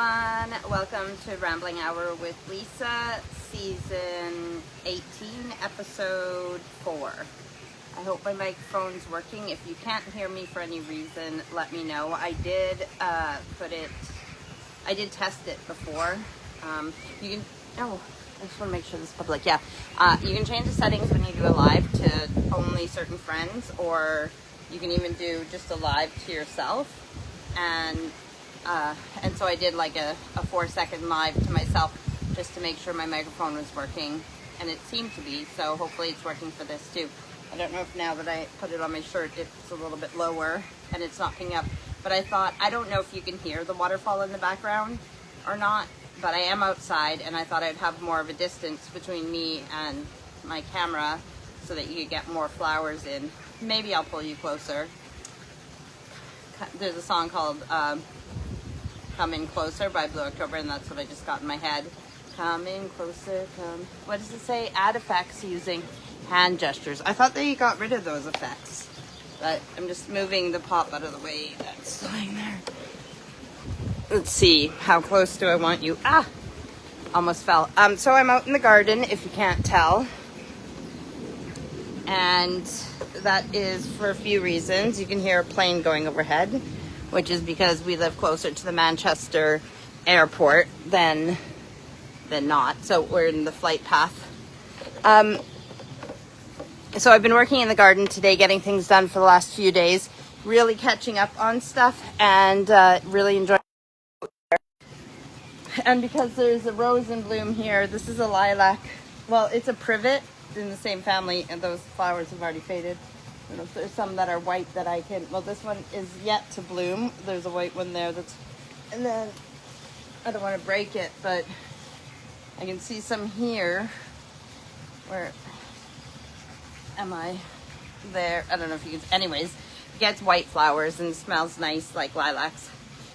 everyone. Welcome to Rambling Hour with Lisa, season 18, episode 4. I hope my microphone's working. If you can't hear me for any reason, let me know. I did test it before. I just want to make sure this is public. Yeah, you can change the settings when you do a live to only certain friends, or you can even do just a live to yourself. And so I did like a 4-second live to myself just to make sure my microphone was working, and it seemed to be, so hopefully it's working for this too. I don't know if now that I put it on my shirt it's a little bit lower and it's not picking up, but I thought, I don't know if you can hear the waterfall in the background or not, but I am outside and I thought I'd have more of a distance between me and my camera so that you could get more flowers in. Maybe I'll pull you closer. There's a song called Come In Closer by Blue October, and that's what I just got in my head. Come in closer, come. What does it say? Add effects using hand gestures. I thought they got rid of those effects, but I'm just moving the pop out of the way that's lying there. Let's see, how close do I want you? Almost fell. So I'm out in the garden, if you can't tell. And that is for a few reasons. You can hear a plane going overhead, which is because we live closer to the Manchester airport than not. So we're in the flight path. So I've been working in the garden today, getting things done for the last few days, really catching up on stuff, and really enjoying it. And because there's a rose in bloom here, this is a lilac. Well, it's a privet in the same family, and those flowers have already faded. I don't know if there's some that are white that I can, well, this one is yet to bloom. There's a white one there that's, and then I don't want to break it, but I can see some here. Where am I? There. I don't know if you can, anyways, it gets white flowers and smells nice like lilacs.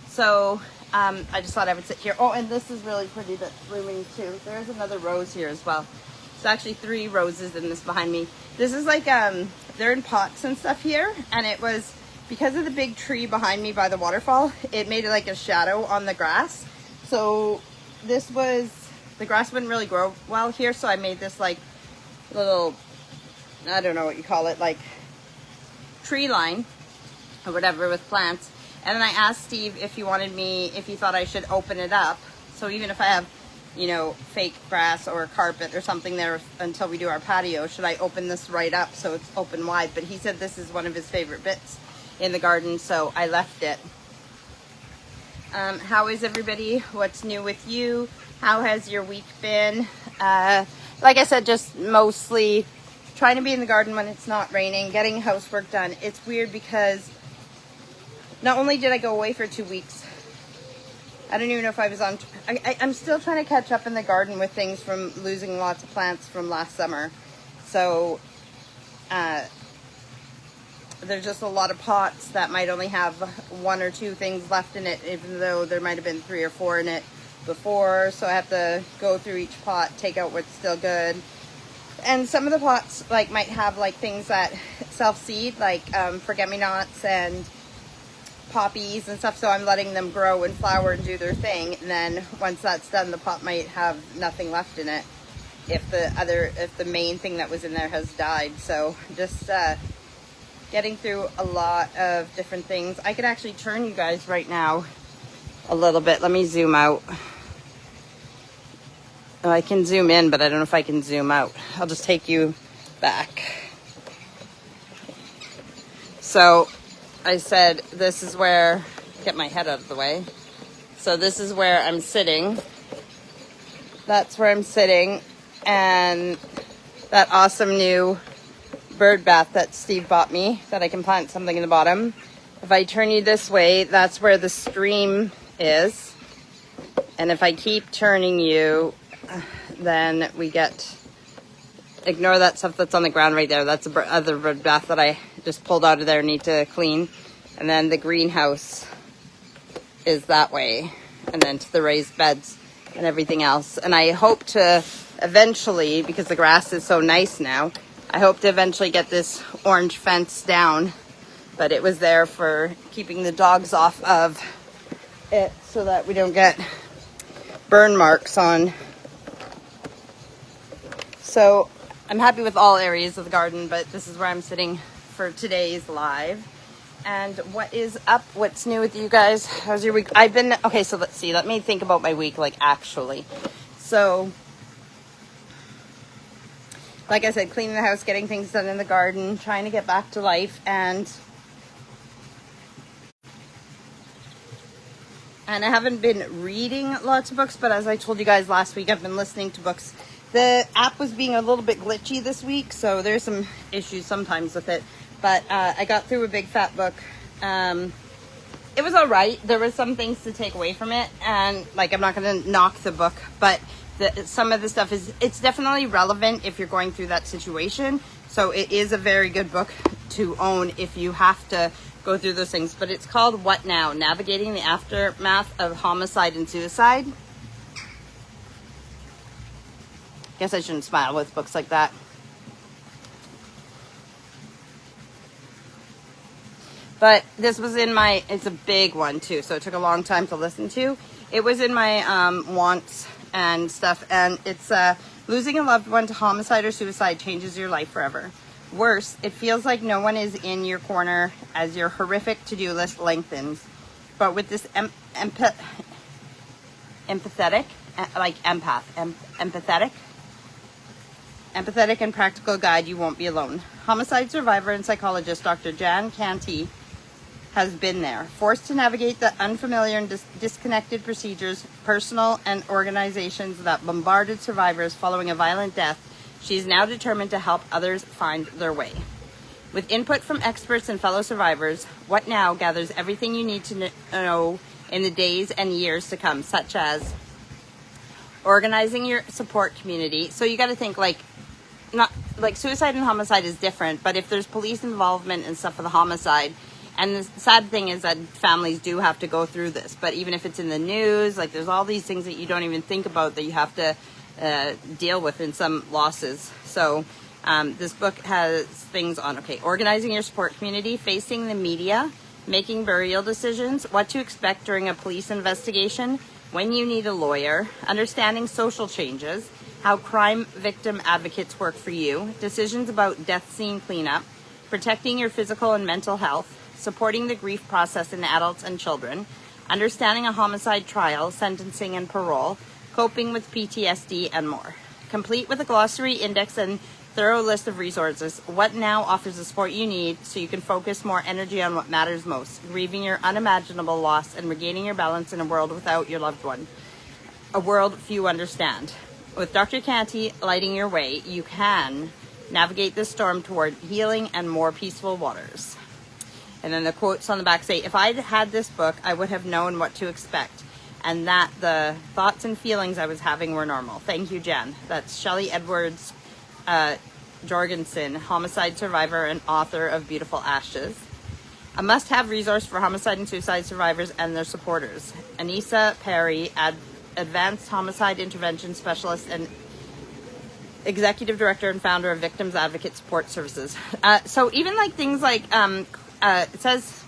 So I just thought I would sit here. Oh, and this is really pretty that's blooming too. There's another rose here as well. It's actually 3 roses in this behind me. This is like, they're in pots and stuff here, and it was because of the big tree behind me by the waterfall, it made it like a shadow on the grass. So this was, the grass wouldn't really grow well here, so I made this like little, I don't know what you call it, like tree line or whatever with plants. And then I asked Steve if he thought I should open it up. So even if I have, you know, fake grass or carpet or something there until we do our patio, should I open this right up so it's open wide? But he said this is one of his favorite bits in the garden, so I left it. How is everybody? What's new with you? How has your week been? Like I said, just mostly trying to be in the garden when it's not raining, getting housework done. It's weird because not only did I go away for 2 weeks, I don't even know if I was on, I'm still trying to catch up in the garden with things from losing lots of plants from last summer. So there's just a lot of pots that might only have 1 or 2 things left in it, even though there might have been 3 or 4 in it before. So I have to go through each pot, take out what's still good. And some of the pots like might have like things that self-seed, like forget-me-nots and poppies and stuff, so I'm letting them grow and flower and do their thing, and then once that's done, the pot might have nothing left in it if the main thing that was in there has died. So just getting through a lot of different things. I could actually turn you guys right now a little bit. Let me zoom out. Oh, I can zoom in, but I don't know if I can zoom out. I'll just take you back. So I said this is where, get my head out of the way. So this is where I'm sitting. That's where I'm sitting. And that awesome new bird bath that Steve bought me that I can plant something in the bottom. If I turn you this way, that's where the stream is. And if I keep turning you, then we get, ignore that stuff that's on the ground right there. That's the other bird bath that I just pulled out of there, need to clean. And then the greenhouse is that way, and then to the raised beds and everything else. And I hope to eventually, because the grass is so nice now, I hope to eventually get this orange fence down, but it was there for keeping the dogs off of it. so that we don't get burn marks on. So I'm happy with all areas of the garden, but this is where I'm sitting for today's live. And what is up? What's new with you guys? How's your week? Okay, so let's see. Let me think about my week, like, actually. So, like I said, cleaning the house, getting things done in the garden, trying to get back to life, and I haven't been reading lots of books, but as I told you guys last week, I've been listening to books. The app was being a little bit glitchy this week, so there's some issues sometimes with it. But I got through a big fat book. It was all right. There were some things to take away from it, and like, I'm not going to knock the book, but some of the stuff it's definitely relevant if you're going through that situation. So it is a very good book to own if you have to go through those things. But it's called What Now? Navigating the Aftermath of Homicide and Suicide. Guess I shouldn't smile with books like that. But this was in my, it's a big one too, so it took a long time to listen to. It was in my wants and stuff, and it's losing a loved one to homicide or suicide changes your life forever. Worse, it feels like no one is in your corner as your horrific to-do list lengthens. But with this empathetic and practical guide, you won't be alone. Homicide survivor and psychologist Dr. Jan Canty has been there. Forced to navigate the unfamiliar and disconnected procedures, personal and organizations that bombarded survivors following a violent death, she is now determined to help others find their way. With input from experts and fellow survivors, What Now gathers everything you need to know in the days and years to come, such as organizing your support community. So you got to think, like, not like suicide and homicide is different, but if there's police involvement and stuff for the homicide, and the sad thing is that families do have to go through this, but even if it's in the news, like, there's all these things that you don't even think about that you have to deal with in some losses. So this book has things on, okay, organizing your support community, facing the media, making burial decisions, what to expect during a police investigation, when you need a lawyer, understanding social changes, how crime victim advocates work for you, decisions about death scene cleanup, protecting your physical and mental health, supporting the grief process in adults and children, understanding a homicide trial, sentencing and parole, coping with PTSD, and more. Complete with a glossary, index, and thorough list of resources, What Now offers the support you need so you can focus more energy on what matters most, grieving your unimaginable loss and regaining your balance in a world without your loved one, a world few understand. With Dr. Canty lighting your way, you can navigate this storm toward healing and more peaceful waters. And then the quotes on the back say, if I'd had this book, I would have known what to expect, and that the thoughts and feelings I was having were normal. Thank you, Jen. That's Shelley Edwards Jorgensen, homicide survivor and author of Beautiful Ashes. A must-have resource for homicide and suicide survivors and their supporters. Anissa Perry, advanced homicide intervention specialist and executive director and founder of Victims Advocate Support Services. So even like things like, it says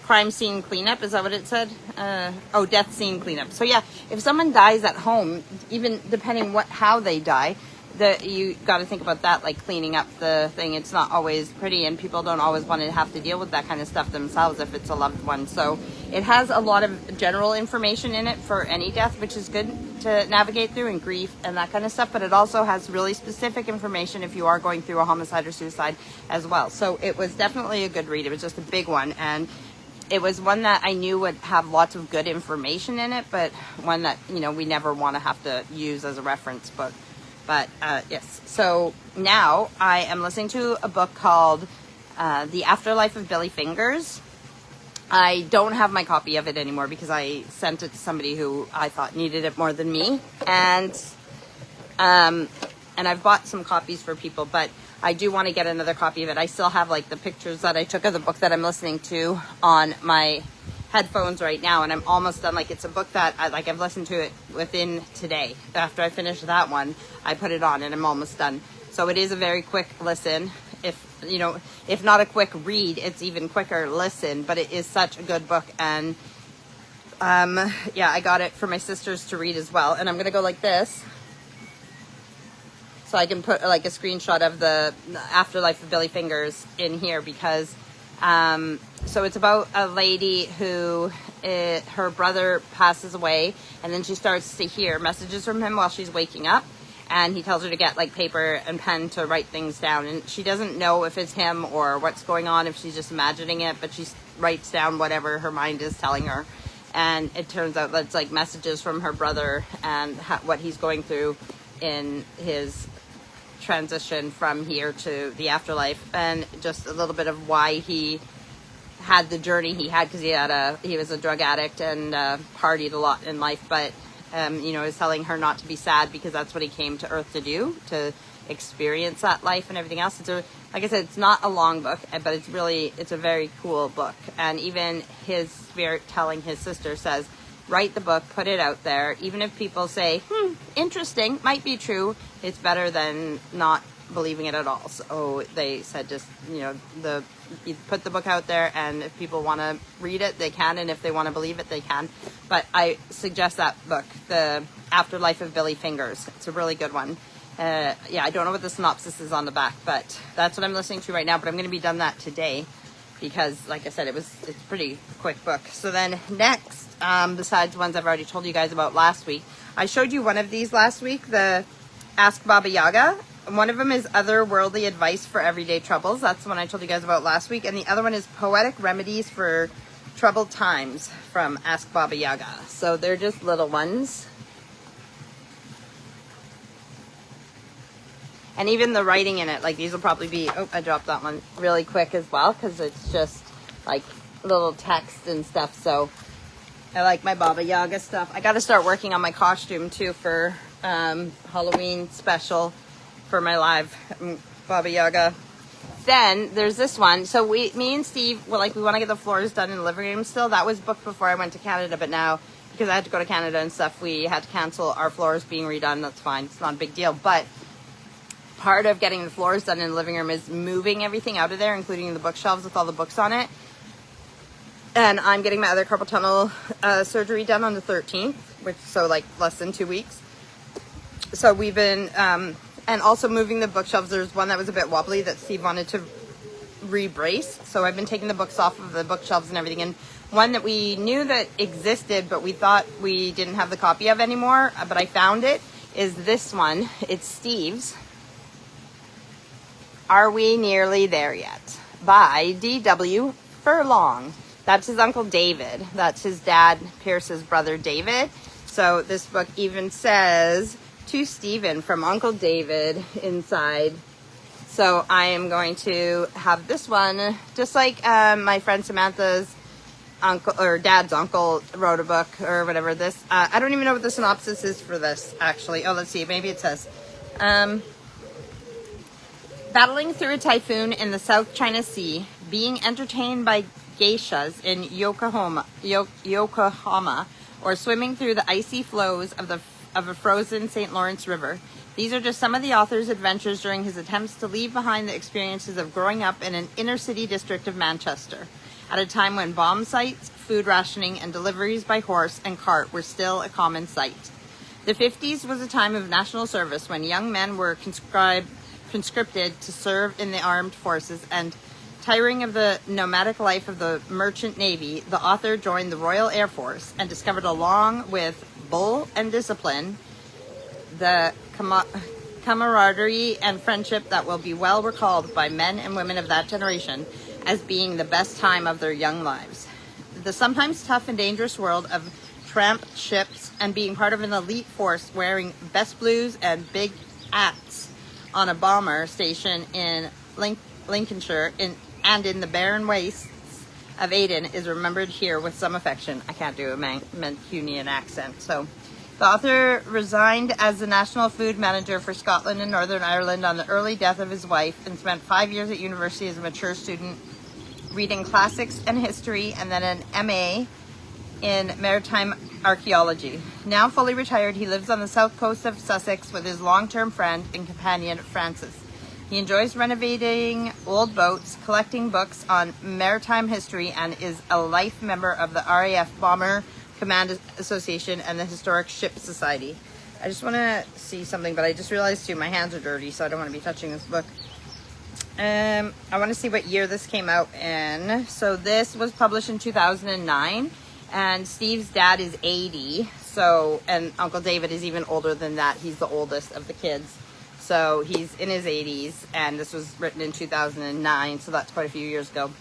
crime scene cleanup. Is that what it said? Death scene cleanup. So yeah, if someone dies at home, even depending how they die, you got to think about that, like cleaning up the thing. It's not always pretty, and people don't always want to have to deal with that kind of stuff themselves if it's a loved one. So it has a lot of general information in it for any death, which is good to navigate through, and grief and that kind of stuff. But it also has really specific information if you are going through a homicide or suicide as well. So it was definitely a good read. It was just a big one, and it was one that I knew would have lots of good information in it, but one that, we never want to have to use as a reference book. But yes, so now I am listening to a book called The Afterlife of Billy Fingers. I don't have my copy of it anymore because I sent it to somebody who I thought needed it more than me. And I've bought some copies for people, but I do want to get another copy of it. I still have like the pictures that I took of the book that I'm listening to on my headphones right now, and I'm almost done. Like, it's a book that I've listened to it within today. After I finish that one, I put it on and I'm almost done. So it is a very quick listen. If not a quick read, it's even quicker listen, but it is such a good book. And Yeah, I got it for my sisters to read as well. And I'm going to go like this, so I can put like a screenshot of the Afterlife of Billy Fingers in here, because so it's about a lady who her brother passes away, and then she starts to hear messages from him while she's waking up, and he tells her to get like paper and pen to write things down, and she doesn't know if it's him or what's going on, if she's just imagining it, but she writes down whatever her mind is telling her. And it turns out that's like messages from her brother and what he's going through in his transition from here to the afterlife, and just a little bit of why he had the journey he had, because he was a drug addict and partied a lot in life, but you know, is telling her not to be sad, because that's what he came to Earth to do, to experience that life and everything else. Like I said, it's not a long book, but it's a very cool book. And even his spirit telling his sister says, write the book, put it out there. Even if people say, interesting, might be true, it's better than not believing it at all. So they said, just, you know, you put the book out there, and if people want to read it, they can, and if they want to believe it, they can. But I suggest that book, The Afterlife of Billy Fingers. It's a really good one. Yeah, I don't know what the synopsis is on the back, but that's what I'm listening to right now. But I'm going to be done that today, because like I said, it's a pretty quick book. So then next, besides ones I've already told you guys about last week, I showed you one of these last week, the Ask Baba Yaga. One of them is Otherworldly Advice for Everyday Troubles. That's the one I told you guys about last week. And the other one is Poetic Remedies for Troubled Times from Ask Baba Yaga. So they're just little ones. And even the writing in it, like these will probably be, oh, I dropped that one, really quick as well, because it's just like little text and stuff. So I like my Baba Yaga stuff. I got to start working on my costume too for Halloween special for my live Baba Yaga. Then there's this one. So me and Steve, we want to get the floors done in the living room still. That was booked before I went to Canada, but now because I had to go to Canada and stuff, we had to cancel our floors being redone. That's fine. It's not a big deal. But part of getting the floors done in the living room is moving everything out of there, including the bookshelves with all the books on it. And I'm getting my other carpal tunnel surgery done on the 13th, so like less than 2 weeks. So we've been, and also moving the bookshelves. There's one that was a bit wobbly that Steve wanted to re-brace. So I've been taking the books off of the bookshelves and everything. And one that we knew that existed, but we thought we didn't have the copy of anymore, but I found it, is this one. It's Steve's Are We Nearly There Yet? By D.W. Furlong. That's his Uncle David. That's his dad, Pierce's brother, David. So this book even says, to Stephen from Uncle David inside. So I am going to have this one, just like my friend Samantha's uncle or dad's uncle wrote a book or whatever. This I don't even know what the synopsis is for this, actually. Oh, let's see. Maybe it says, battling through a typhoon in the South China Sea, being entertained by geishas in Yokohama, or swimming through the icy flows of a frozen St. Lawrence River. These are just some of the author's adventures during his attempts to leave behind the experiences of growing up in an inner city district of Manchester, at a time when bomb sites, food rationing, and deliveries by horse and cart were still a common sight. The 50s was a time of national service when young men were conscripted to serve in the armed forces, and tiring of the nomadic life of the merchant navy, the author joined the Royal Air Force and discovered, along with bull and discipline, the camaraderie and friendship that will be well recalled by men and women of that generation as being the best time of their young lives. The sometimes tough and dangerous world of tramp ships and being part of an elite force wearing best blues and big hats on a bomber station in Lincolnshire and in the barren wastes of Aden is remembered here with some affection. I can't do a Mancunian accent. So the author resigned as the National Food Manager for Scotland and Northern Ireland on the early death of his wife, and spent 5 years at university as a mature student, reading classics and history, and then an MA in maritime archaeology. Now fully retired, he lives on the south coast of Sussex with his long-term friend and companion, Francis. He enjoys renovating old boats, collecting books on maritime history, and is a life member of the RAF Bomber Command Association and the Historic Ship Society. I just want to see something, but I just realized too, my hands are dirty, so I don't want to be touching this book. I want to see what year this came out in. So this was published in 2009, and Steve's dad is 80, so, and Uncle David is even older than that. He's the oldest of the kids, so he's in his 80s, and this was written in 2009, so that's quite a few years ago,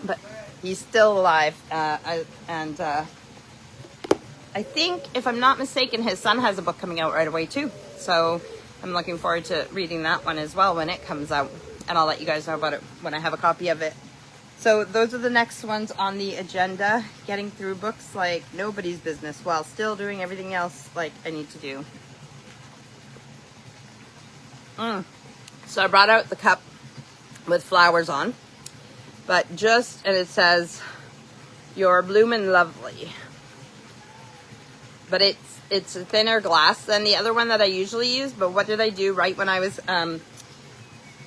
but he's still alive. I think, if I'm not mistaken, his son has a book coming out right away too, so I'm looking forward to reading that one as well when it comes out. And I'll let you guys know about it when I have a copy of it. So those are the next ones on the agenda. Getting through books like nobody's business while still doing everything else like I need to do. So I brought out the cup with flowers on. But and it says, "You're bloomin' lovely." But it's a thinner glass than the other one that I usually use. But what did I do right when I was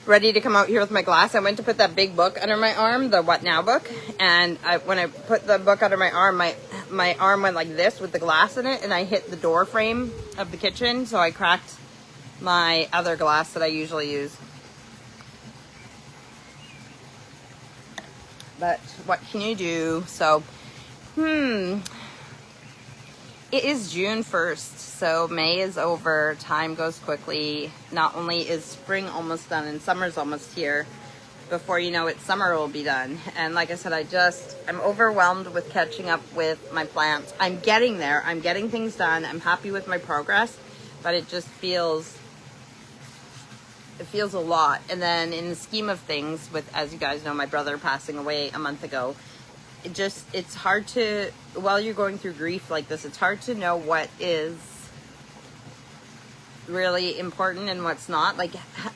ready to come out here with my glass? I went to put that big book under my arm, the What Now book, and when I put the book under my arm, my arm went like this with the glass in it, and I hit the door frame of the kitchen, so I cracked my other glass that I usually use. But what can you do? So, it is June 1st, so May is over. Time goes quickly. Not only is spring almost done and summer's almost here, before you know it, summer will be done. And like I said, I'm overwhelmed with catching up with my plants. I'm getting there. I'm getting things done. I'm happy with my progress, but it just feels a lot. And then in the scheme of things, with, as you guys know, my brother passing away a month ago, it's hard to, while you're going through grief like this, it's hard to know what is really important and what's not. Like,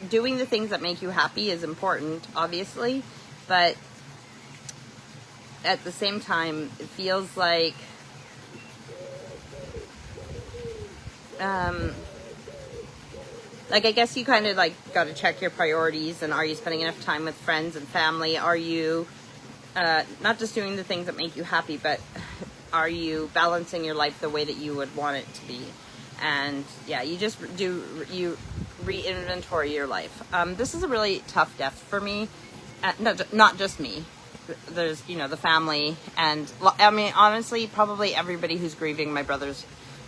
doing the things that make you happy is important, obviously, but at the same time, it feels like I guess you kind of like got to check your priorities, and are you spending enough time with friends and family? Are you not just doing the things that make you happy, but are you balancing your life the way that you would want it to be? And yeah, you re-inventory your life. This is a really tough death for me. No, not just me. There's, the family, and I mean, honestly, probably everybody who's grieving my brother's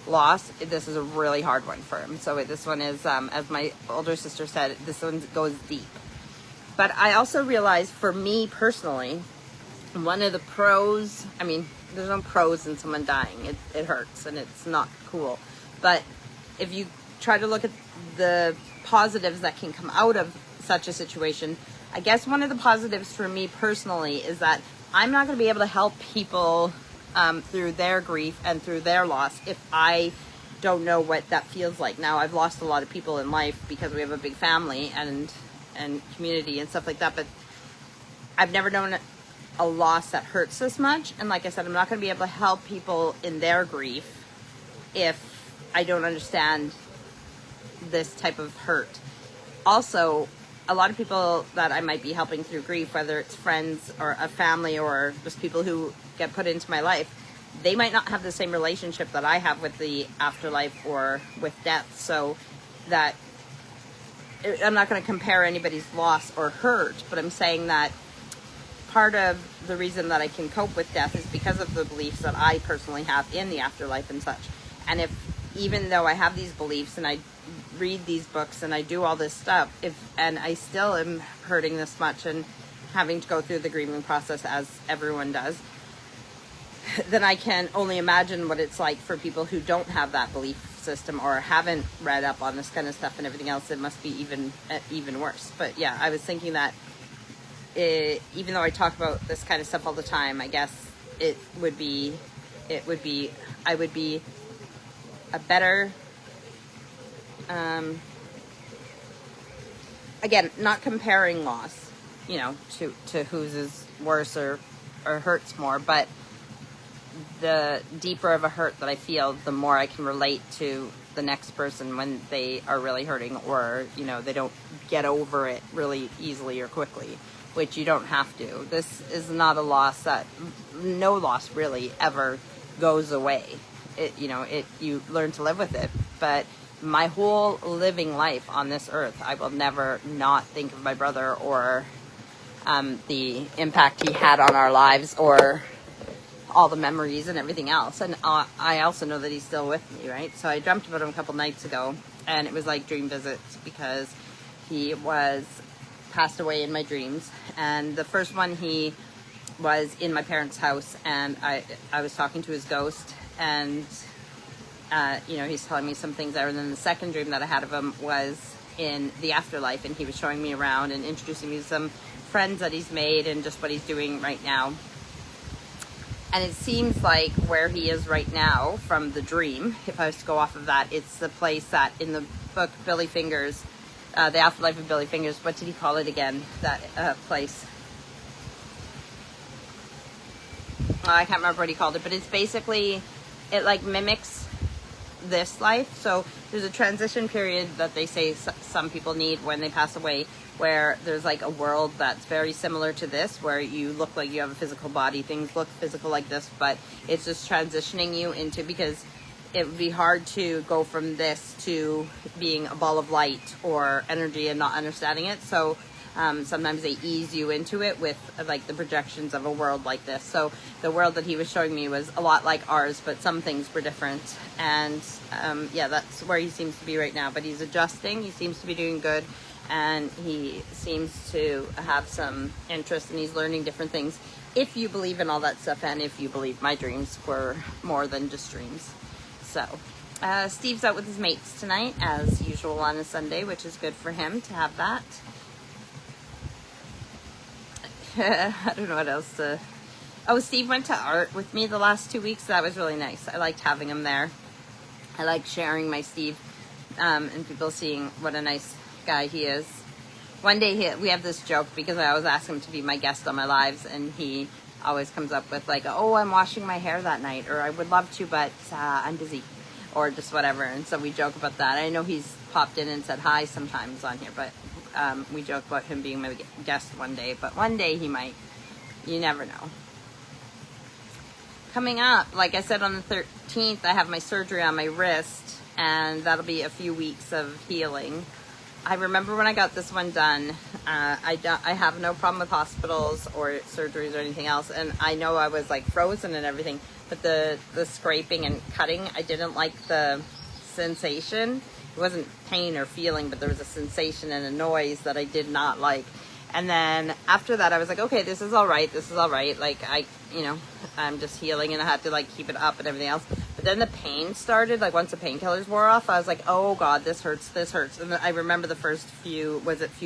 loss, this is a really hard one for him. So this one is, as my older sister said, this one goes deep. But I also realized, for me personally, one of the pros, I mean, there's no pros in someone dying. It hurts and it's not cool. But if you try to look at the positives that can come out of such a situation, I guess one of the positives for me personally is that I'm not going to be able to help people through their grief and through their loss if I don't know what that feels like. Now, I've lost a lot of people in life because we have a big family and community and stuff like that, but I've never known a loss that hurts this much. And like I said, I'm not going to be able to help people in their grief if I don't understand this type of hurt. Also, a lot of people that I might be helping through grief, whether it's friends or a family or just people who get put into my life, they might not have the same relationship that I have with the afterlife or with death. So that I'm not going to compare anybody's loss or hurt, but I'm saying that part of the reason that I can cope with death is because of the beliefs that I personally have in the afterlife and such. And even though I have these beliefs and I read these books and I do all this stuff, and I still am hurting this much and having to go through the grieving process as everyone does, then I can only imagine what it's like for people who don't have that belief system or haven't read up on this kind of stuff and everything else. It must be even worse. But yeah, I was thinking that even though I talk about this kind of stuff all the time, I guess I would be a better, again, not comparing loss, to whose is worse or hurts more, but the deeper of a hurt that I feel, the more I can relate to the next person when they are really hurting, or, they don't get over it really easily or quickly, which you don't have to. This is not a loss no loss really ever goes away. You learn to live with it. But my whole living life on this earth, I will never not think of my brother or the impact he had on our lives, or all the memories and everything else. And I also know that he's still with me, right? So I dreamt about him a couple nights ago, and it was like dream visits, because he was passed away in my dreams. And the first one, he was in my parents' house, and I was talking to his ghost, and he's telling me some things there. And then the second dream that I had of him was in the afterlife, and he was showing me around and introducing me to some friends that he's made and just what he's doing right now. And it seems like where he is right now from the dream, if I was to go off of that, it's the place that in the book Billy Fingers, The Afterlife of Billy Fingers, what did he call it again, that place? I can't remember what he called it, but it's basically, it like mimics this life. So there's a transition period that they say some people need when they pass away, where there's like a world that's very similar to this, where you look like you have a physical body, things look physical like this, but it's just transitioning you into, because it would be hard to go from this to being a ball of light or energy and not understanding it. So sometimes they ease you into it with like the projections of a world like this. So the world that he was showing me was a lot like ours, but some things were different. And that's where he seems to be right now. But he's adjusting. He seems to be doing good. And he seems to have some interest, and he's learning different things. If you believe in all that stuff, and if you believe my dreams were more than just dreams. So Steve's out with his mates tonight, as usual on a Sunday, which is good for him to have that. I don't know what else to... Oh, Steve went to art with me the last 2 weeks. That was really nice. I liked having him there. I like sharing my Steve and people seeing what a nice guy he is. One day we have this joke, because I always ask him to be my guest on my lives, and he always comes up with like, oh, I'm washing my hair that night, or I would love to, but I'm busy, or just whatever. And so we joke about that. I know he's popped in and said hi sometimes on here, but we joke about him being my guest one day, but one day he might. You never know. Coming up, like I said, on the 13th, I have my surgery on my wrist, and that'll be a few weeks of healing. I remember when I got this one done, I have no problem with hospitals or surgeries or anything else, and I know I was like frozen and everything, but the scraping and cutting, I didn't like the sensation. It wasn't pain or feeling, but there was a sensation and a noise that I did not like. And then after that, I was like, okay, this is all right. Like I'm just healing, and I had to like keep it up and everything else. But then the pain started, like once the painkillers wore off, I was like, oh God, this hurts. And I remember the first few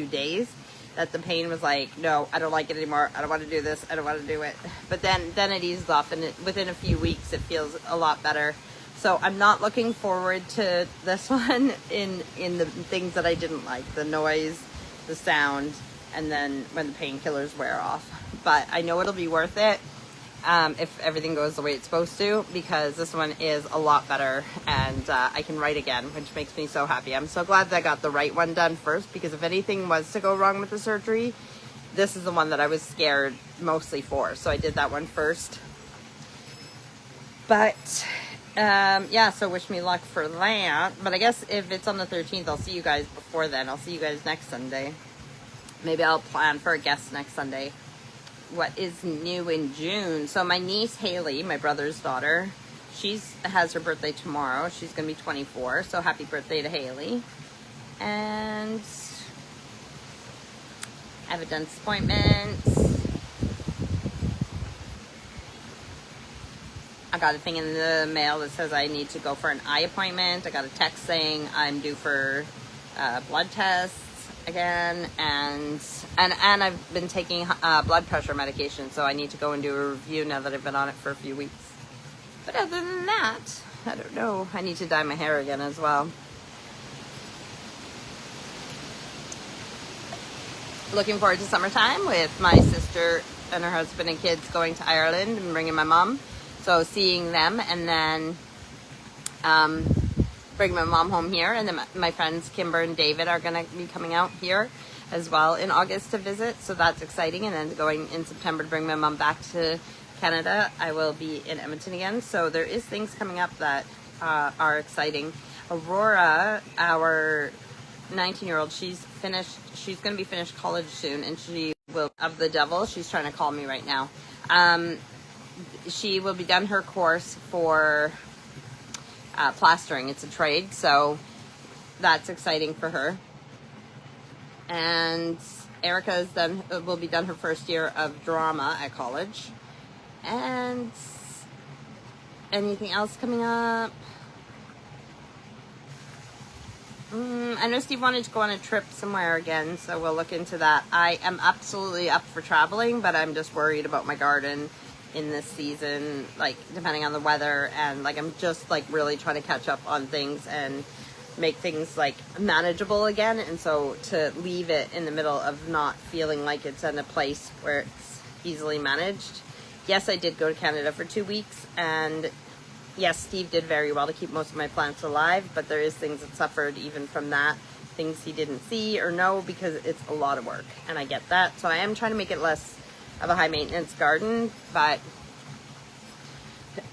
days that the pain was like, no, I don't like it anymore. I don't want to do this. I don't want to do it. But then it eased off, and within a few weeks, it feels a lot better. So I'm not looking forward to this one in the things that I didn't like, the noise, the sound, and then when the painkillers wear off. But I know it'll be worth it if everything goes the way it's supposed to, because this one is a lot better, and I can write again, which makes me so happy. I'm so glad that I got the right one done first, because if anything was to go wrong with the surgery, this is the one that I was scared mostly for. So I did that one first. But so wish me luck for that. But I guess if it's on the 13th, I'll see you guys before then. I'll see you guys next Sunday. Maybe I'll plan for a guest next Sunday. What is new in June? So my niece Haley, my brother's daughter, she has her birthday tomorrow. She's going to be 24. So happy birthday to Haley. And I have a dentist appointment. I got a thing in the mail that says I need to go for an eye appointment. I got a text saying I'm due for blood tests again, and I've been taking blood pressure medication, so I need to go and do a review now that I've been on it for a few weeks. But other than that, I don't know. I need to dye my hair again as well. Looking forward to summertime with my sister and her husband and kids going to Ireland and bringing my mom. So seeing them, and then bring my mom home here, and then my friends Kimber and David are going to be coming out here as well in August to visit, so that's exciting. And then going in September to bring my mom back to Canada, I will be in Edmonton again. So there is things coming up that are exciting. Aurora, our 19-year-old, she's going to be finished college soon, and she will, of the devil, she's trying to call me right now. She will be done her course for plastering. It's a trade, so that's exciting for her. And Erica will be done her first year of drama at college. And anything else coming up? I know Steve wanted to go on a trip somewhere again, so we'll look into that. I am absolutely up for traveling, but I'm just worried about my garden in this season, like depending on the weather, and like I'm just like really trying to catch up on things and make things like manageable again. And so to leave it in the middle of not feeling like it's in a place where it's easily managed. Yes, I did go to Canada for 2 weeks, and yes, Steve did very well to keep most of my plants alive, but there is things that suffered even from that, things he didn't see or know, because it's a lot of work, and I get that. So I am trying to make it less of a high maintenance garden, but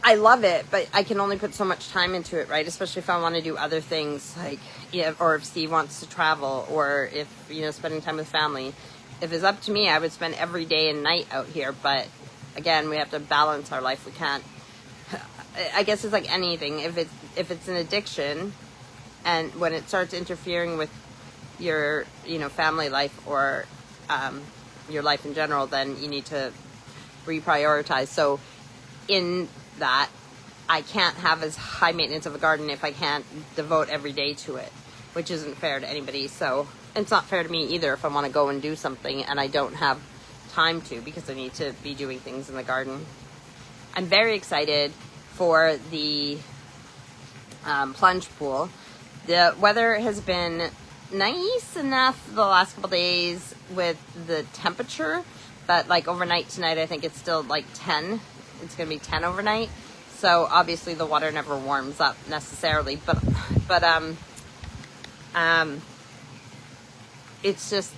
I love it, but I can only put so much time into it, right? Especially if I want to do other things, like, yeah, or if Steve wants to travel, or if, you know, spending time with family. If it's up to me, I would spend every day and night out here, but again, we have to balance our life. We can't, I guess it's like anything. If it's an addiction, and when it starts interfering with your, you know, family life or your life in general, then you need to reprioritize. So in that, I can't have as high maintenance of a garden if I can't devote every day to it, which isn't fair to anybody. So it's not fair to me either if I want to go and do something and I don't have time to, because I need to be doing things in the garden. I'm very excited for the plunge pool. The weather has been nice enough the last couple days with the temperature, but like overnight tonight, I think it's still like 10. It's going to be 10 overnight. So obviously the water never warms up necessarily, but it's just,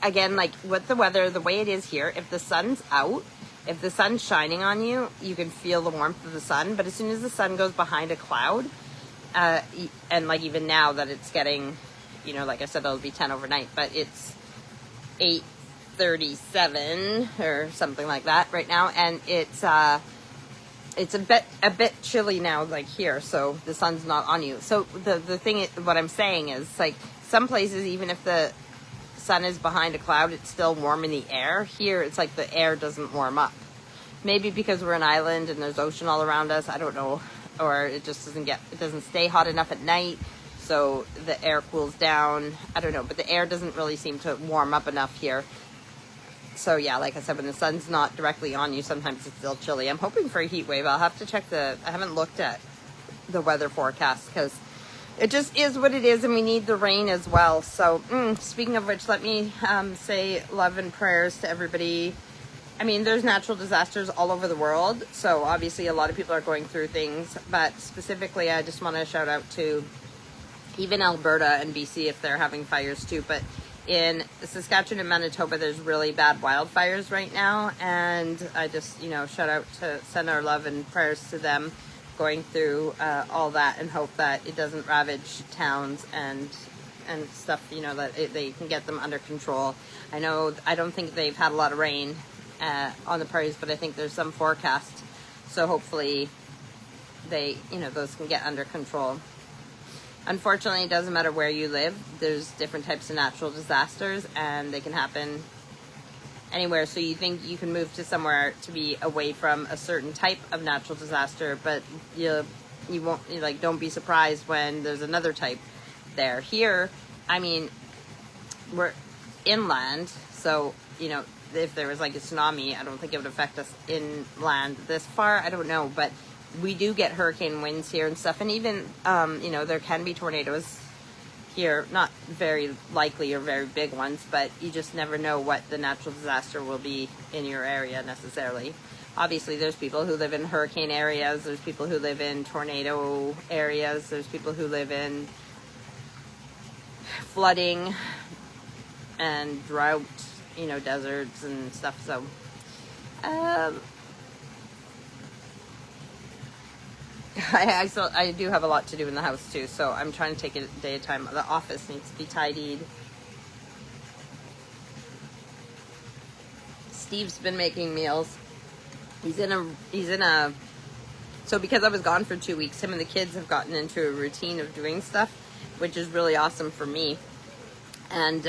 again, like with the weather, the way it is here, if the sun's out, if the sun's shining on you, you can feel the warmth of the sun. But as soon as the sun goes behind a cloud, and like even now that it's getting, you know, like I said, it'll be 10 overnight, but it's 8:37 or something like that right now, and it's a bit chilly now, like here, so the sun's not on you. So the thing is, what I'm saying is, like, some places, even if the sun is behind a cloud, it's still warm in the air. Here it's like the air doesn't warm up, maybe because we're an island and there's ocean all around us, I don't know, or it just doesn't stay hot enough at night, so the air cools down, I don't know, but the air doesn't really seem to warm up enough here. So yeah, like I said, when the sun's not directly on you, sometimes it's still chilly. I'm hoping for a heat wave. I'll have to check I haven't looked at the weather forecast, because it just is what it is, and we need the rain as well. So speaking of which, let me say love and prayers to everybody. I mean, there's natural disasters all over the world, so obviously a lot of people are going through things, but specifically I just want to shout out to even Alberta and BC if they're having fires too. But in Saskatchewan and Manitoba, there's really bad wildfires right now, and I just, you know, send our love and prayers to them going through all that, and hope that it doesn't ravage towns and stuff, you know, that they can get them under control. I don't think they've had a lot of rain on the prairies, but I think there's some forecast, so hopefully they, you know, those can get under control. Unfortunately, it doesn't matter where you live. There's different types of natural disasters, and they can happen anywhere. So you think you can move to somewhere to be away from a certain type of natural disaster, but you won't, like, don't be surprised when there's another type there. Here, I mean, we're inland, so, you know, if there was like a tsunami, I don't think it would affect us inland this far. I don't know, but we do get hurricane winds here and stuff, and even you know, there can be tornadoes here, not very likely or very big ones, but you just never know what the natural disaster will be in your area necessarily. Obviously there's people who live in hurricane areas, there's people who live in tornado areas, there's people who live in flooding and drought, you know, deserts and stuff. So I do have a lot to do in the house too, so I'm trying to take it a day at a time. The office needs to be tidied. Steve's been making meals. So because I was gone for 2 weeks, him and the kids have gotten into a routine of doing stuff, which is really awesome for me. And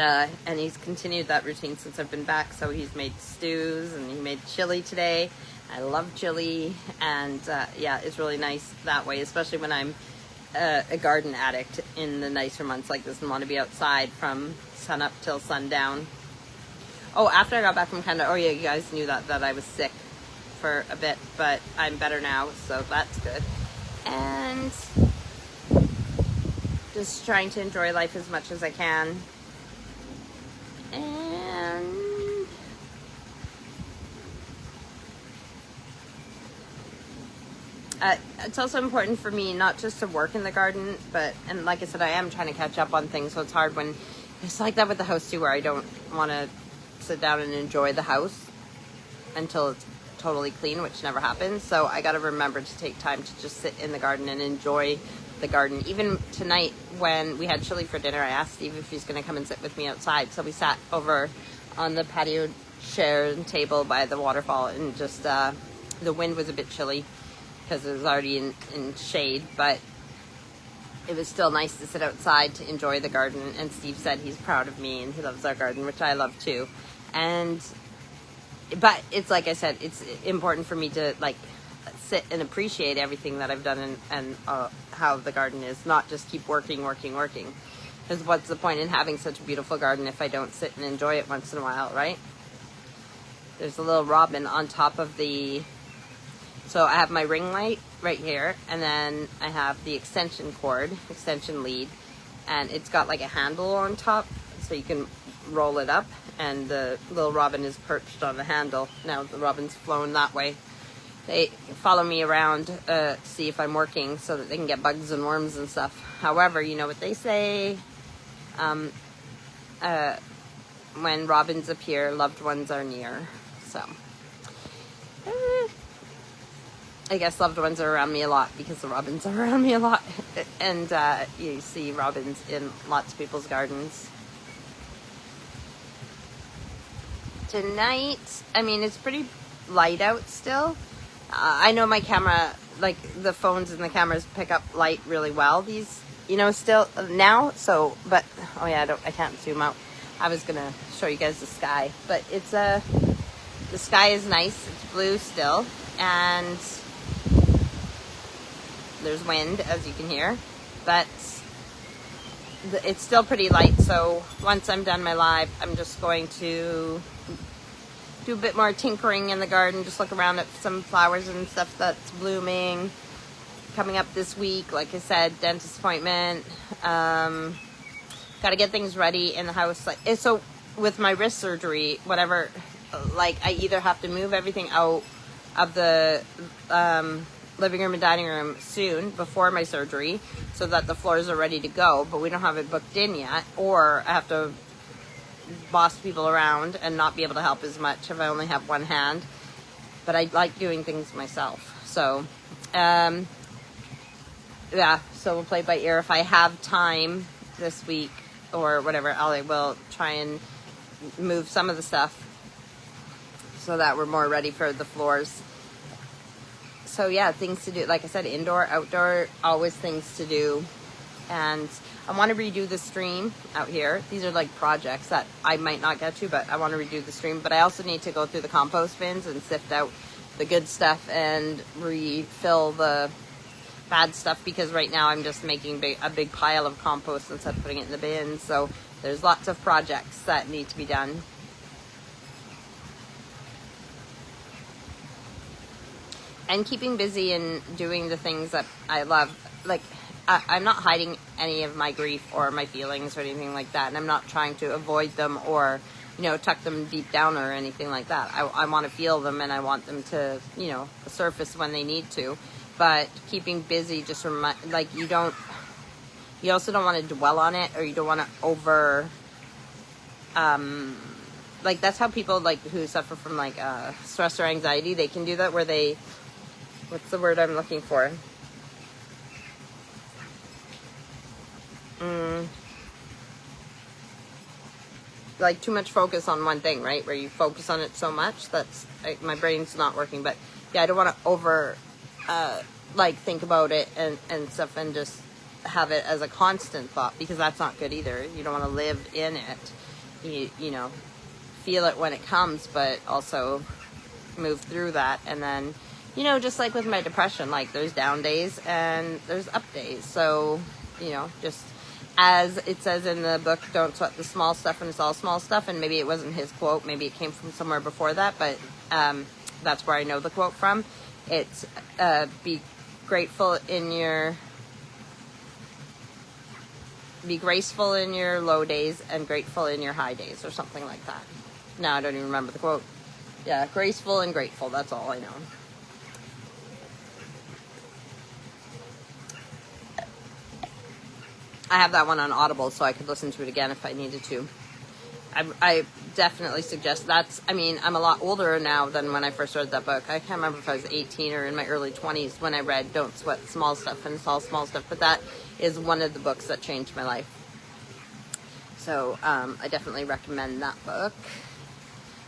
he's continued that routine since I've been back. So he's made stews, and he made chili today. I love chili, and yeah, it's really nice that way, especially when I'm a garden addict in the nicer months like this and want to be outside from sun up till sundown. Oh, after I got back from Canada, oh yeah, you guys knew that I was sick for a bit, but I'm better now, so that's good. And just trying to enjoy life as much as I can. And it's also important for me not just to work in the garden, and like I said, I am trying to catch up on things, so it's hard when it's like that with the house too, where I don't want to sit down and enjoy the house until it's totally clean, which never happens. So I got to remember to take time to just sit in the garden and enjoy the garden. Even tonight when we had chili for dinner, I asked Steve if he's going to come and sit with me outside. So we sat over on the patio chair and table by the waterfall, and just the wind was a bit chilly because it was already in shade, but it was still nice to sit outside to enjoy the garden. And Steve said he's proud of me and he loves our garden, which I love too. But it's like I said, it's important for me to like sit and appreciate everything that I've done and how the garden is, not just keep working. Because what's the point in having such a beautiful garden if I don't sit and enjoy it once in a while, right? There's a little robin on top of so I have my ring light right here, and then I have the extension lead, and it's got like a handle on top, so you can roll it up, and the little robin is perched on the handle. Now the robin's flown that way. They follow me around, see if I'm working, so that they can get bugs and worms and stuff. However, you know what they say, when robins appear, loved ones are near. So I guess loved ones are around me a lot because the robins are around me a lot. And you see robins in lots of people's gardens. Tonight, I mean, it's pretty light out still. I know my camera, like the phones and the cameras pick up light really well, these, still now. So, but, oh yeah, I can't zoom out. I was going to show you guys the sky, but it's, the sky is nice. It's blue still, and there's wind, as you can hear, but it's still pretty light. So once I'm done my live, I'm just going to do a bit more tinkering in the garden, just look around at some flowers and stuff that's blooming. Coming up this week, like I said, dentist appointment. Got to get things ready in the house. So with my wrist surgery, whatever, like I either have to move everything out of the living room and dining room soon before my surgery so that the floors are ready to go, but we don't have it booked in yet, or I have to boss people around and not be able to help as much if I only have one hand. But I like doing things myself. So yeah, so we'll play by ear. If I have time this week or whatever, I will try and move some of the stuff so that we're more ready for the floors. So yeah, things to do. Like I said, indoor, outdoor, always things to do. And I want to redo the stream out here. These are like projects that I might not get to, but I want to redo the stream. But I also need to go through the compost bins and sift out the good stuff and refill the bad stuff, because right now I'm just making a big pile of compost instead of putting it in the bin. So there's lots of projects that need to be done. And keeping busy and doing the things that I love. Like, I'm not hiding any of my grief or my feelings or anything like that. And I'm not trying to avoid them or, tuck them deep down or anything like that. I want to feel them, and I want them to, surface when they need to. But keeping busy just you also don't want to dwell on it, or you don't want to that's how people who suffer from stress or anxiety, they can do that, where they, what's the word I'm looking for? like too much focus on one thing, right? Where you focus on it so much that's my brain's not working. But yeah, I don't want to like think about it and stuff and just have it as a constant thought, because that's not good either. You don't want to live in it. You know, feel it when it comes, but also move through that. And then, you know, just like with my depression, like there's down days and there's up days. So, you know, just as it says in the book, don't sweat the small stuff, and it's all small stuff. And maybe it wasn't his quote, maybe it came from somewhere before that, but that's where I know the quote from. It's be graceful in your low days and grateful in your high days, or something like that. No, I don't even remember the quote. Yeah, graceful and grateful, that's all I know. I have that one on Audible, so I could listen to it again if I needed to. I definitely suggest that's, I mean, I'm a lot older now than when I first read that book. I can't remember if I was 18 or in my early 20s when I read Don't Sweat Small Stuff, and it's all small stuff, but that is one of the books that changed my life. So I definitely recommend that book.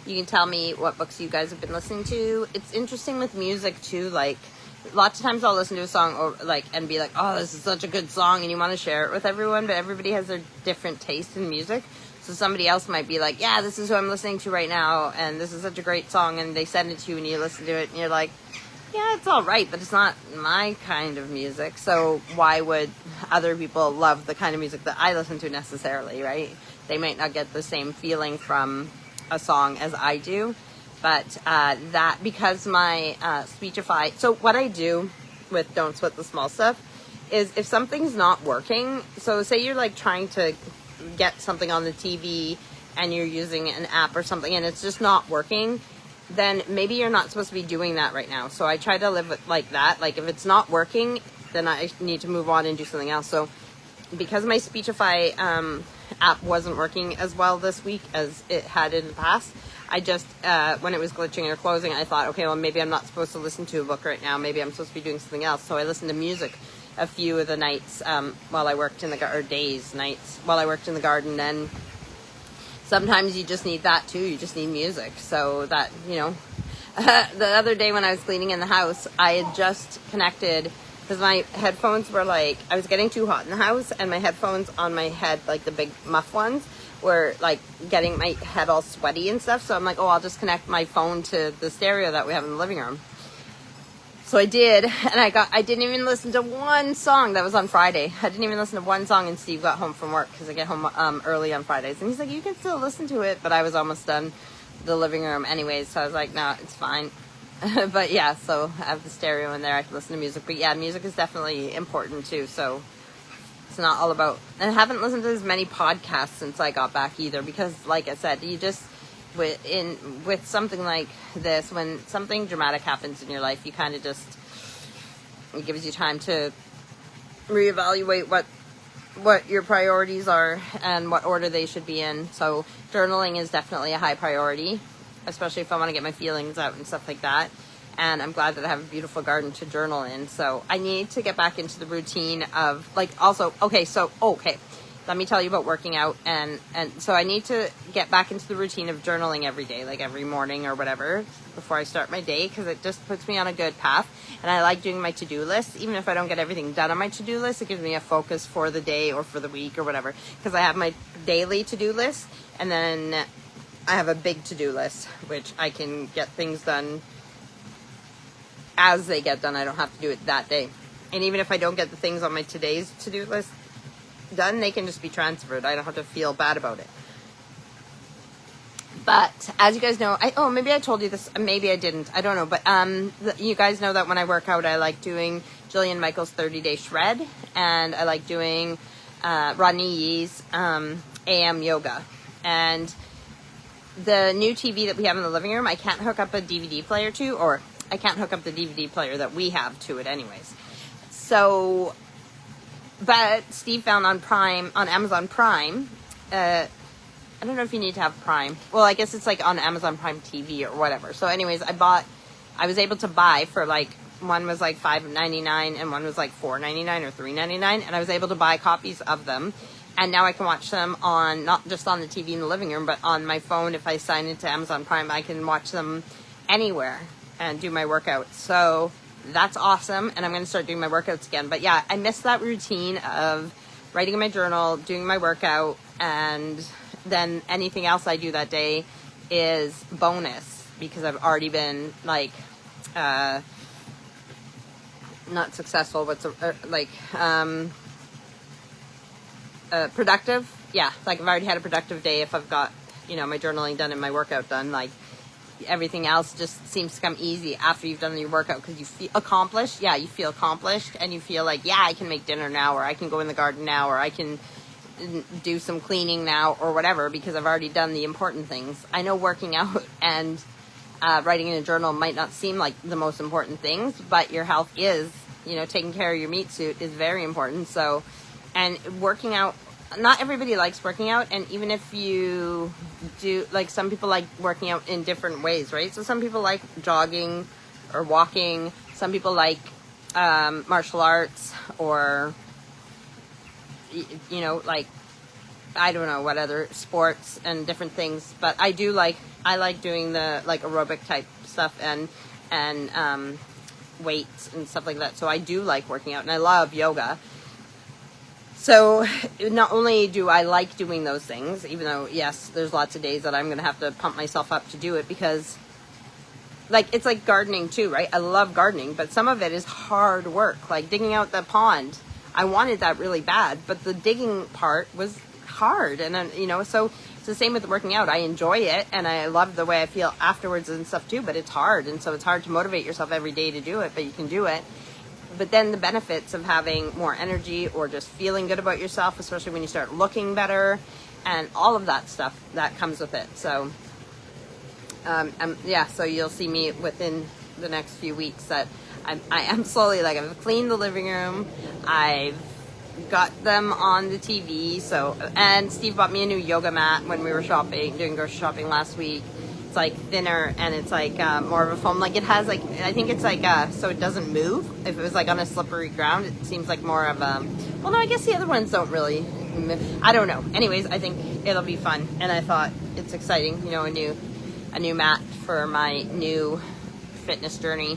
You can tell me what books you guys have been listening to. It's interesting with music too, like lots of times I'll listen to a song or like and be like, oh, this is such a good song, and you want to share it with everyone, but everybody has their different taste in music. So somebody else might be like, yeah, this is who I'm listening to right now, and this is such a great song, and they send it to you, and you listen to it, and you're like, yeah, it's all right, but it's not my kind of music. So why would other people love the kind of music that I listen to necessarily, right? They might not get the same feeling from a song as I do. But that, because my Speechify, so what I do with Don't Sweat the Small Stuff is if something's not working, so say you're like trying to get something on the TV and you're using an app or something and it's just not working, then maybe you're not supposed to be doing that right now. So I try to live it like that. Like if it's not working, then I need to move on and do something else. So because my Speechify app wasn't working as well this week as it had in the past, I just, when it was glitching or closing, I thought, okay, well, maybe I'm not supposed to listen to a book right now. Maybe I'm supposed to be doing something else. So I listened to music a few of the nights while I worked in the garden, or days, nights, while I worked in the garden. And sometimes you just need that too. You just need music. So that, you know, the other day when I was cleaning in the house, I had just connected, because my headphones were like, I was getting too hot in the house, and my headphones on my head, like the big muff ones, were like getting my head all sweaty and stuff. So I'm like, oh, I'll just connect my phone to the stereo that we have in the living room. So I did, and I didn't even listen to one song that was on Friday. I didn't even listen to one song, and Steve got home from work, because I get home early on Fridays, and he's like, you can still listen to it, but I was almost done the living room anyways, so I was like, no, it's fine. But yeah, so I have the stereo in there, I can listen to music. But yeah, music is definitely important too, so it's not all about, and I haven't listened to as many podcasts since I got back either, because like I said, you just, with something like this, when something dramatic happens in your life, you kind of just, it gives you time to reevaluate what your priorities are and what order they should be in. So journaling is definitely a high priority, especially if I want to get my feelings out and stuff like that. And I'm glad that I have a beautiful garden to journal in. So I need to get back into the routine of, like, also, okay, let me tell you about working out. And so I need to get back into the routine of journaling every day, like every morning or whatever, before I start my day, because it just puts me on a good path. And I like doing my to-do list. Even if I don't get everything done on my to-do list, it gives me a focus for the day or for the week or whatever. Because I have my daily to-do list, and then I have a big to-do list, which I can get things done as they get done. I don't have to do it that day. And even if I don't get the things on my today's to-do list done, they can just be transferred. I don't have to feel bad about it. But as you guys know, maybe I told you this, maybe I didn't, I don't know, but you guys know that when I work out, I like doing Jillian Michaels' 30-day shred, and I like doing Rodney Yee's AM yoga. And the new TV that we have in the living room, I can't hook up a DVD player to, or I can't hook up the DVD player that we have to it anyways. So, but Steve found on Amazon Prime, I don't know if you need to have Prime. Well, I guess it's like on Amazon Prime TV or whatever. So anyways, I was able to buy for like one was like $5.99 and one was like $4.99 or $3.99, and I was able to buy copies of them. And now I can watch them on, not just on the TV in the living room, but on my phone. If I sign into Amazon Prime, I can watch them anywhere and do my workouts. So that's awesome. And I'm going to start doing my workouts again. But yeah, I miss that routine of writing in my journal, doing my workout, and then anything else I do that day is bonus, because I've already been like, not successful, but productive. Yeah, like I've already had a productive day if I've got, you know, my journaling done and my workout done. Like everything else just seems to come easy after you've done your workout, because you feel accomplished. Yeah, you feel accomplished, and you feel like, yeah, I can make dinner now, or I can go in the garden now, or I can do some cleaning now, or whatever, because I've already done the important things. I know working out and writing in a journal might not seem like the most important things, but your health is, you know, taking care of your meat suit is very important. So, and working out, not everybody likes working out, and even if you do, like, some people like working out in different ways, right? So some people like jogging or walking, some people like martial arts, or, you know, like, I don't know what other sports and different things, but I like doing the like aerobic type stuff and weights and stuff like that. So I do like working out, and I love yoga. So not only do I like doing those things, even though, yes, there's lots of days that I'm going to have to pump myself up to do it, because like, it's like gardening too, right? I love gardening, but some of it is hard work, like digging out the pond. I wanted that really bad, but the digging part was hard. And then, you know, so it's the same with working out. I enjoy it, and I love the way I feel afterwards and stuff too, but it's hard. And so it's hard to motivate yourself every day to do it, but you can do it. But then the benefits of having more energy, or just feeling good about yourself, especially when you start looking better, and all of that stuff that comes with it. So, yeah, so you'll see me within the next few weeks that I am slowly, like, I've cleaned the living room, I've got them on the TV, so, and Steve bought me a new yoga mat when we were doing grocery shopping last week. It's like thinner, and it's like more of a foam, like it has like, I think it's like so it doesn't move. If it was like on a slippery ground, it seems like more of a, well, no, I guess the other ones don't really, I don't know. Anyways, I think it'll be fun, and I thought it's exciting, you know, a new mat for my new fitness journey.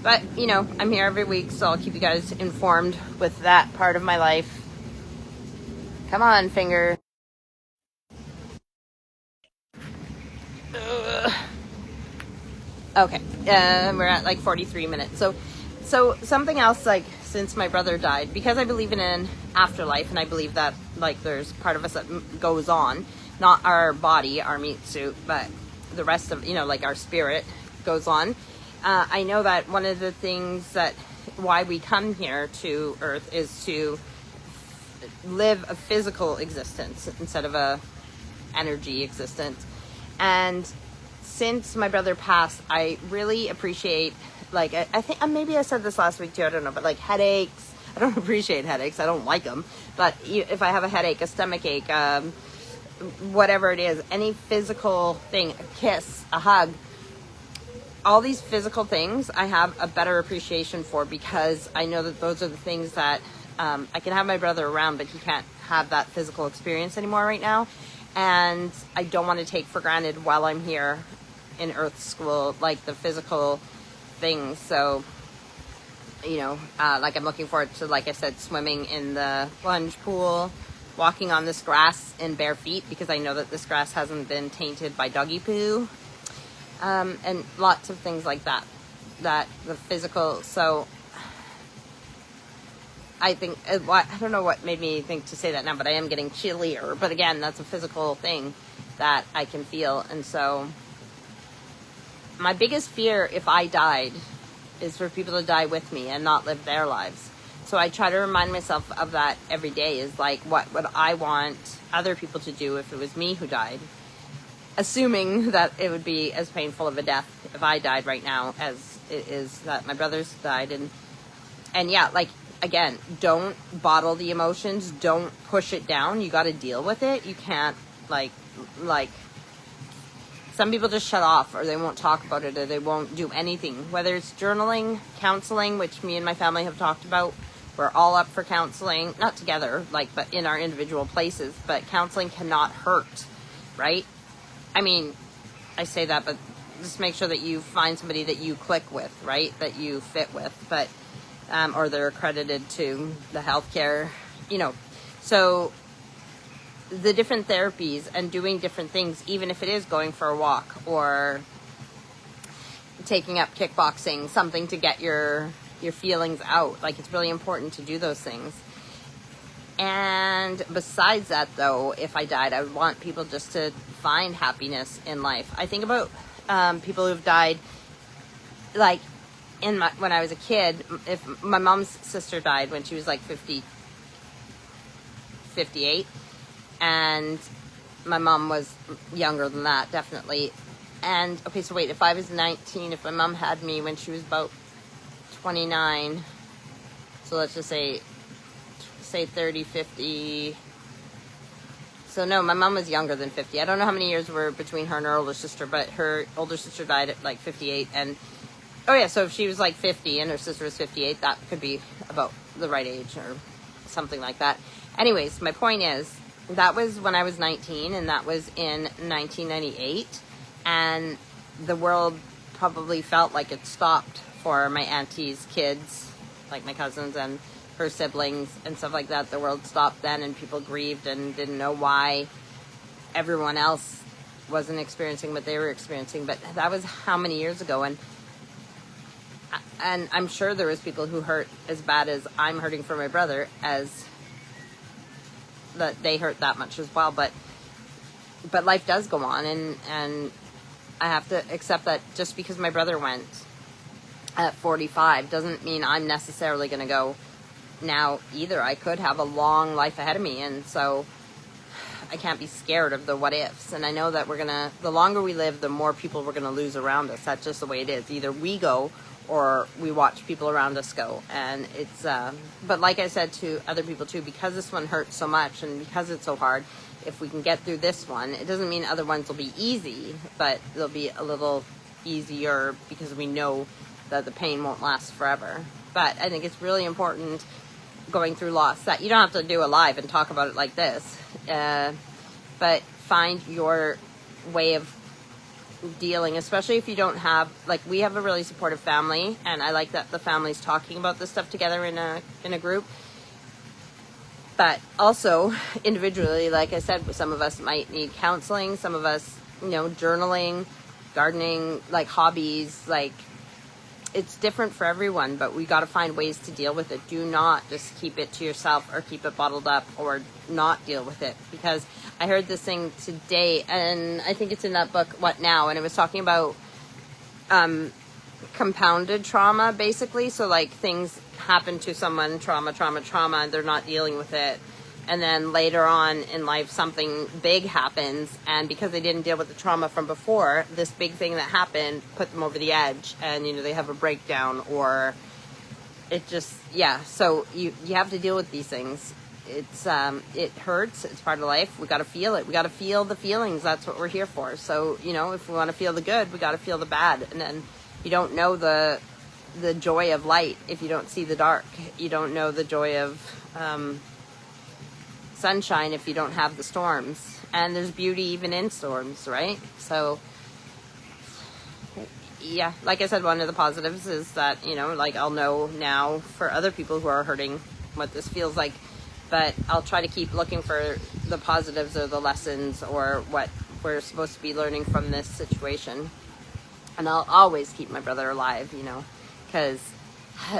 But, you know, I'm here every week, so I'll keep you guys informed with that part of my life. Come on, finger. Okay, we're at like 43 minutes. So something else, like, since my brother died, because I believe in an afterlife, and I believe that, like, there's part of us that goes on, not our body, our meat suit, but the rest of, you know, like our spirit goes on. I know that one of the things that, why we come here to Earth, is to live a physical existence instead of a energy existence. And since my brother passed, I really appreciate, like, I think maybe I said this last week too, I don't know, but like headaches, I don't appreciate headaches, I don't like them, but if I have a headache, a stomach ache, whatever it is, any physical thing, a kiss, a hug, all these physical things I have a better appreciation for, because I know that those are the things that I can have my brother around, but he can't have that physical experience anymore right now. And I don't want to take for granted while I'm here in Earth School, like, the physical things. So, you know, like, I'm looking forward to, like I said, swimming in the plunge pool, walking on this grass in bare feet, because I know that this grass hasn't been tainted by doggy poo. And lots of things like that, the physical. So I think, I don't know what made me think to say that now, but I am getting chillier. But again, that's a physical thing that I can feel. And so my biggest fear, if I died, is for people to die with me and not live their lives. So I try to remind myself of that every day, is like, what would I want other people to do if it was me who died? Assuming that it would be as painful of a death if I died right now as it is that my brother's died. And yeah, like, again, don't bottle the emotions, don't push it down. You got to deal with it. You can't, like some people just shut off, or they won't talk about it, or they won't do anything. Whether it's journaling, counseling, which me and my family have talked about. We're all up for counseling, not together, like, but in our individual places. But counseling cannot hurt, right? I mean, I say that, but just make sure that you find somebody that you click with, right? That you fit with, but, or they're accredited to the healthcare, you know. So the different therapies and doing different things, even if it is going for a walk or taking up kickboxing, something to get your feelings out. Like, it's really important to do those things. And besides that, though, if I died, I would want people just to find happiness in life. I think about people who've died, like, when I was a kid. If my mom's sister died when she was like 58, and my mom was younger than that, definitely. And, okay, so wait, if I was 19, if my mom had me when she was about 29, so let's just say 30, 50. So no, my mom was younger than 50. I don't know how many years were between her and her older sister, but her older sister died at like 58. And oh yeah, so if she was like 50 and her sister was 58, that could be about the right age or something like that. Anyways, my point is, that was when I was 19, and that was in 1998, and the world probably felt like it stopped for my auntie's kids, like my cousins and her siblings and stuff like that. The world stopped then, and people grieved and didn't know why everyone else wasn't experiencing what they were experiencing. But that was how many years ago, and I'm sure there was people who hurt as bad as I'm hurting for my brother, as that they hurt that much as well. But life does go on, and I have to accept that just because my brother went at 45 doesn't mean I'm necessarily going to go now either. I could have a long life ahead of me, and so I can't be scared of the what ifs. And I know that the longer we live, the more people we're gonna lose around us. That's just the way it is. Either we go or we watch people around us go. And it's but like I said to other people too, because this one hurts so much and because it's so hard, if we can get through this one, it doesn't mean other ones will be easy, but they'll be a little easier because we know that the pain won't last forever. But I think it's really important going through loss that you don't have to do a live and talk about it like this, but find your way of dealing, especially if you don't have, like, we have a really supportive family, and I like that the family's talking about this stuff together in a group. But also individually, like I said, some of us might need counseling, some of us, journaling, gardening, like hobbies, like, it's different for everyone, but we got to find ways to deal with it. Do not just keep it to yourself or keep it bottled up or not deal with it. Because I heard this thing today, and I think it's in that book, What Now? And it was talking about compounded trauma, basically. So, like, things happen to someone, trauma, and they're not dealing with it. And then later on in life, something big happens, and because they didn't deal with the trauma from before, this big thing that happened put them over the edge, and they have a breakdown, or it just, so you have to deal with these things. It's it hurts, it's part of life. We got to feel it, we got to feel the feelings. That's what we're here for. So if we want to feel the good, we got to feel the bad. And then you don't know the joy of light if you don't see the dark. You don't know the joy of sunshine if you don't have the storms. And there's beauty even in storms, right? So yeah, like I said, one of the positives is that like, I'll know now for other people who are hurting what this feels like, but I'll try to keep looking for the positives or the lessons or what we're supposed to be learning from this situation. And I'll always keep my brother alive, because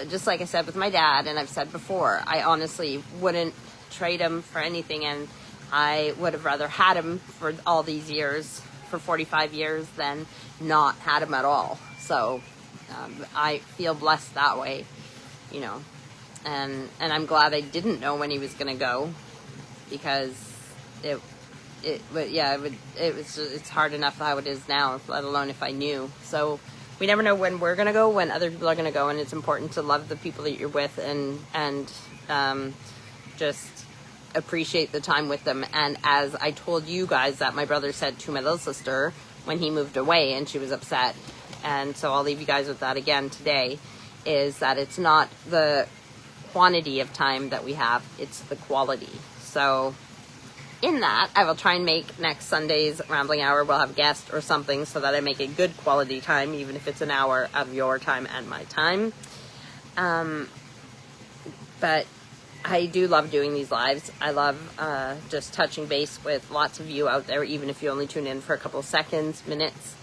just like I said with my dad, and I've said before, I honestly wouldn't trade him for anything, and I would have rather had him for all these years, for 45 years, than not had him at all. So I feel blessed that way, and I'm glad I didn't know when he was gonna go, because it's hard enough how it is now, let alone if I knew. So we never know when we're gonna go, when other people are gonna go, and it's important to love the people that you're with and just appreciate the time with them. And as I told you guys that my brother said to my little sister when he moved away and she was upset. And so I'll leave you guys with that again today, is that it's not the quantity of time that we have, it's the quality. So in that, I will try and make next Sunday's Rambling Hour, we'll have a guest or something, so that I make a good quality time, even if it's an hour of your time and my time. But I do love doing these lives. I love just touching base with lots of you out there, even if you only tune in for a couple seconds, minutes,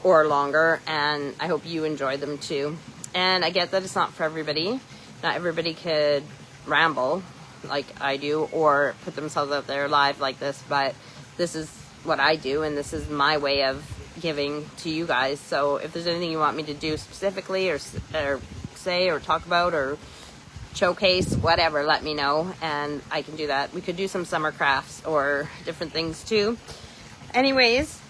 or longer. And I hope you enjoy them too. And I get that it's not for everybody. Not everybody could ramble like I do or put themselves out there live like this, but this is what I do, and this is my way of giving to you guys. So if there's anything you want me to do specifically, or say or talk about or showcase, whatever, let me know and I can do that. We could do some summer crafts or different things too. Anyways,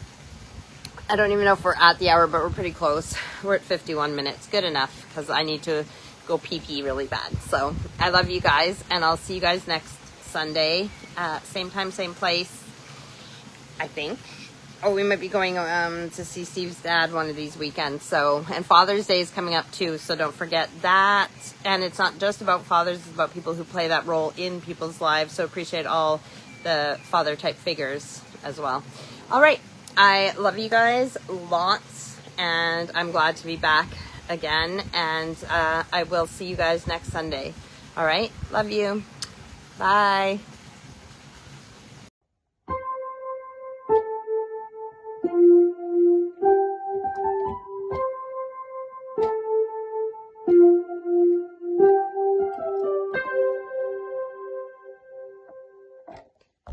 I don't even know if we're at the hour, but we're pretty close. We're at 51 minutes. Good enough, because I need to go pee really bad. So I love you guys, and I'll see you guys next Sunday, same time, same place, I think. Oh, we might be going to see Steve's dad one of these weekends. So, and Father's Day is coming up too, so don't forget that. And it's not just about fathers, it's about people who play that role in people's lives. So appreciate all the father type figures as well. All right, I love you guys lots, and I'm glad to be back again, and I will see you guys next Sunday. All right, love you. Bye.